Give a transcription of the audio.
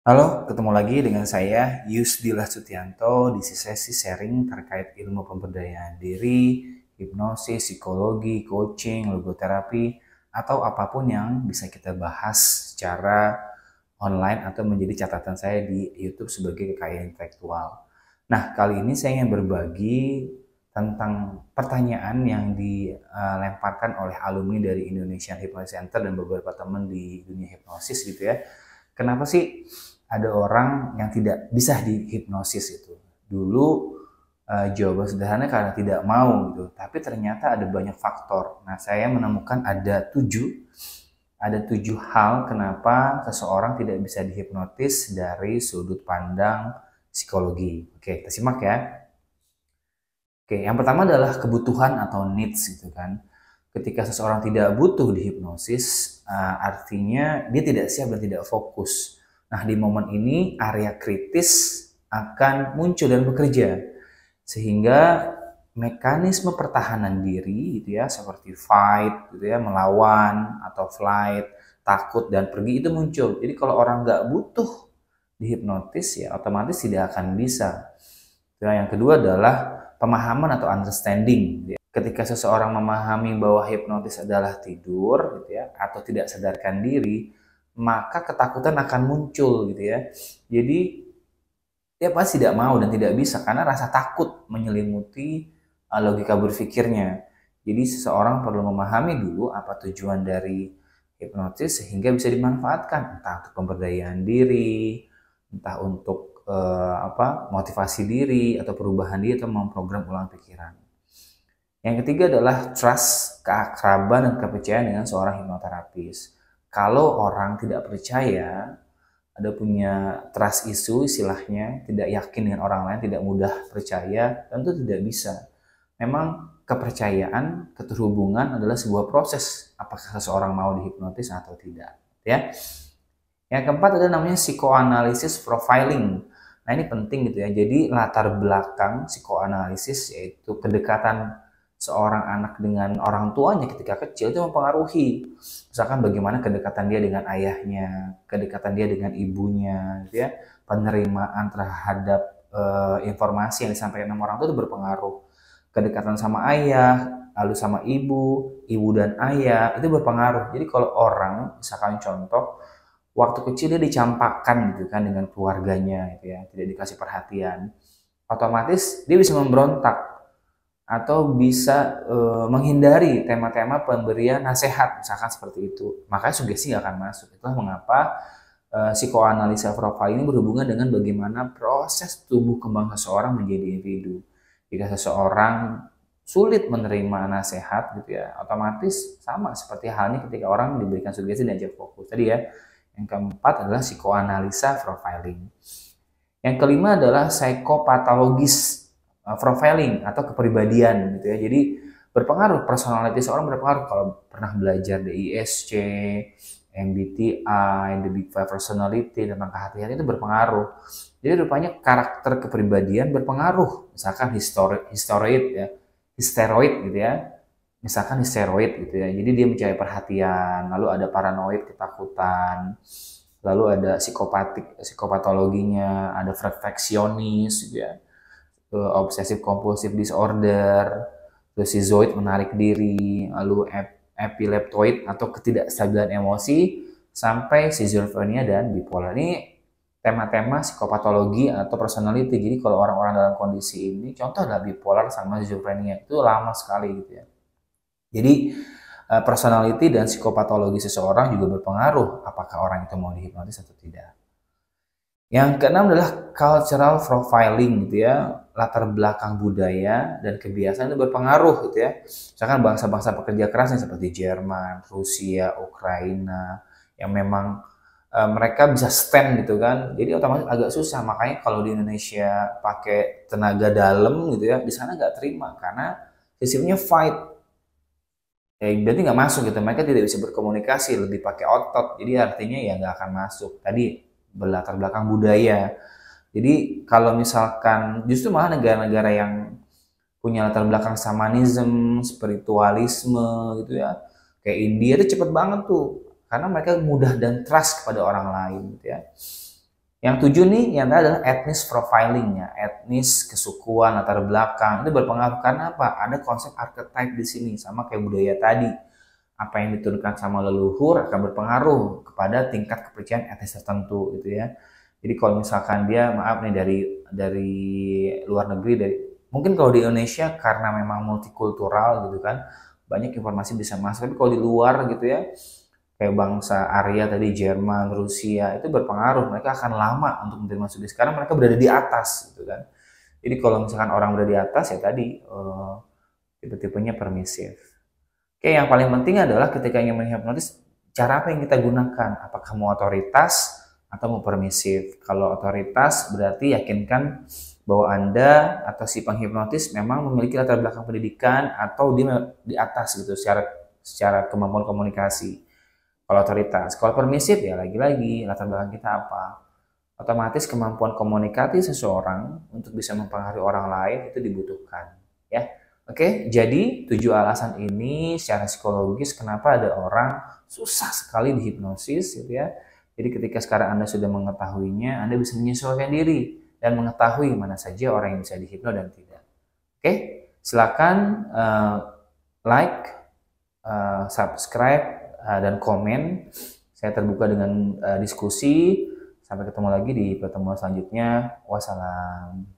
Halo, ketemu lagi dengan saya Yusdillah Sutianto di sesi sharing terkait ilmu pemberdayaan diri, hipnosis, psikologi, coaching, logoterapi, atau apapun yang bisa kita bahas secara online atau menjadi catatan saya di YouTube sebagai kekayaan intelektual. Nah, kali ini saya ingin berbagi tentang pertanyaan yang dilemparkan oleh alumni dari Indonesian Hypnosis Center dan beberapa teman di dunia hipnosis gitu ya. Kenapa sih ada orang yang tidak bisa dihipnosis itu? Dulu jawaban sederhana karena tidak mau gitu, tapi ternyata ada banyak faktor. Nah, saya menemukan ada tujuh hal kenapa seseorang tidak bisa dihipnotis dari sudut pandang psikologi. Oke, kita simak ya. Oke, yang pertama adalah kebutuhan atau needs gitu kan. Ketika seseorang tidak butuh dihipnosis, artinya dia tidak siap dan tidak fokus. Nah, di momen ini area kritis akan muncul dan bekerja. Sehingga mekanisme pertahanan diri gitu ya, seperti fight gitu ya, melawan atau flight, takut dan pergi itu muncul. Jadi kalau orang nggak butuh dihipnotis ya otomatis tidak akan bisa. Nah, yang kedua adalah pemahaman atau understanding. Gitu ya. Ketika seseorang memahami bahwa hipnotis adalah tidur, gitu ya, atau tidak sadarkan diri, maka ketakutan akan muncul, gitu ya. Jadi dia pasti tidak mau dan tidak bisa karena rasa takut menyelimuti logika berpikirnya. Jadi seseorang perlu memahami dulu apa tujuan dari hipnotis sehingga bisa dimanfaatkan, entah untuk pemberdayaan diri, entah untuk motivasi diri atau perubahan diri atau memprogram ulang pikiran. Yang ketiga adalah trust, keakraban dan kepercayaan dengan seorang hipnoterapis. Kalau orang tidak percaya, ada punya trust issue istilahnya, tidak yakin dengan orang lain, tidak mudah percaya, tentu tidak bisa. Memang kepercayaan, keterhubungan adalah sebuah proses. Apakah seseorang mau dihipnotis atau tidak, ya. Yang keempat ada namanya psikoanalisis profiling. Nah, ini penting gitu ya. Jadi latar belakang psikoanalisis yaitu kedekatan seorang anak dengan orang tuanya ketika kecil itu mempengaruhi. Misalkan bagaimana kedekatan dia dengan ayahnya, kedekatan dia dengan ibunya, gitu ya. Penerimaan terhadap informasi yang disampaikan sama orang tua itu berpengaruh. Kedekatan sama ayah, lalu sama ibu dan ayah itu berpengaruh. Jadi kalau orang, misalkan contoh, waktu kecil dia dicampakkan gitu kan dengan keluarganya gitu ya, tidak dikasih perhatian, otomatis dia bisa memberontak atau bisa menghindari tema-tema pemberian nasihat misalkan seperti itu, makanya sugesti nggak akan masuk. Itulah mengapa psikoanalisa profil ini berhubungan dengan bagaimana proses tubuh kembang seseorang menjadi individu. Jika seseorang sulit menerima nasihat gitu ya, otomatis sama seperti halnya ketika orang diberikan sugesti dan diajak fokus tadi ya. Yang keempat adalah psikoanalisa profiling. Yang kelima adalah psikopatologis profiling atau kepribadian gitu ya. Jadi berpengaruh, personality seorang berpengaruh. Kalau pernah belajar DISC, MBTI, The Big Five Personality tentang kehati-hatian itu berpengaruh. Jadi rupanya karakter kepribadian berpengaruh. Misalkan histeroid gitu ya. Misalkan histeroid gitu ya. Jadi dia mencari perhatian, lalu ada paranoid, ketakutan, lalu ada psikopatologinya, ada perfeksionis gitu ya, obsessive compulsive disorder, schizoid menarik diri, lalu epileptoid atau ketidakstabilan emosi, sampai schizophrenia dan bipolar. Ini tema-tema psikopatologi atau personality. Jadi kalau orang-orang dalam kondisi ini, contoh adalah bipolar sama schizophrenia, itu lama sekali gitu ya. Jadi personality dan psikopatologi seseorang juga berpengaruh apakah orang itu mau dihipnotis atau tidak. Yang keenam adalah cultural profiling gitu ya, latar belakang budaya dan kebiasaan itu berpengaruh gitu ya. Misalkan bangsa-bangsa pekerja keras seperti Jerman, Rusia, Ukraina yang memang mereka bisa stand gitu kan. Jadi otomatis agak susah. Makanya kalau di Indonesia pakai tenaga dalam gitu ya, di sana nggak terima karena sistemnya fight. Berarti nggak masuk gitu, mereka tidak bisa berkomunikasi, lebih pakai otot, jadi artinya ya nggak akan masuk. Tadi berlatar belakang budaya. Jadi kalau misalkan justru malah negara-negara yang punya latar belakang shamanism, spiritualisme gitu ya, kayak India itu cepet banget tuh, karena mereka mudah dan trust kepada orang lain gitu ya. Yang 7 nih, yang tadi adalah etnis profilingnya, etnis, kesukuan, latar belakang. Itu berpengaruh karena apa? Ada konsep archetype di sini, sama kayak budaya tadi. Apa yang diturunkan sama leluhur akan berpengaruh kepada tingkat kepercayaan etnis tertentu gitu ya. Jadi kalau misalkan dia maaf nih dari luar negeri, dari mungkin kalau di Indonesia karena memang multikultural gitu kan, banyak informasi bisa masuk. Tapi kalau di luar gitu ya, kayak bangsa Arya tadi, Jerman, Rusia, itu berpengaruh. Mereka akan lama untuk menerima studi. Sekarang mereka berada di atas gitu kan. Jadi kalau misalkan orang berada di atas ya tadi tipe-tipenya permisif. Oke, yang paling penting adalah ketika ingin menghipnotis, cara apa yang kita gunakan? Apakah mau otoritas atau mau permisif? Kalau otoritas berarti yakinkan bahwa Anda atau si penghipnotis memang memiliki latar belakang pendidikan atau dia di atas gitu secara kemampuan komunikasi. Kalau otoritas, kalau permisif ya lagi-lagi latar belakang kita apa. Otomatis kemampuan komunikasi seseorang untuk bisa mempengaruhi orang lain itu dibutuhkan, ya. Oke, jadi 7 alasan ini secara psikologis kenapa ada orang susah sekali dihipnosis gitu ya. Jadi ketika sekarang Anda sudah mengetahuinya, Anda bisa menyesuaikan diri dan mengetahui mana saja orang yang bisa dihipno dan tidak. Oke, silakan like, subscribe, dan komen. Saya terbuka dengan diskusi. Sampai ketemu lagi di pertemuan selanjutnya. Wassalam.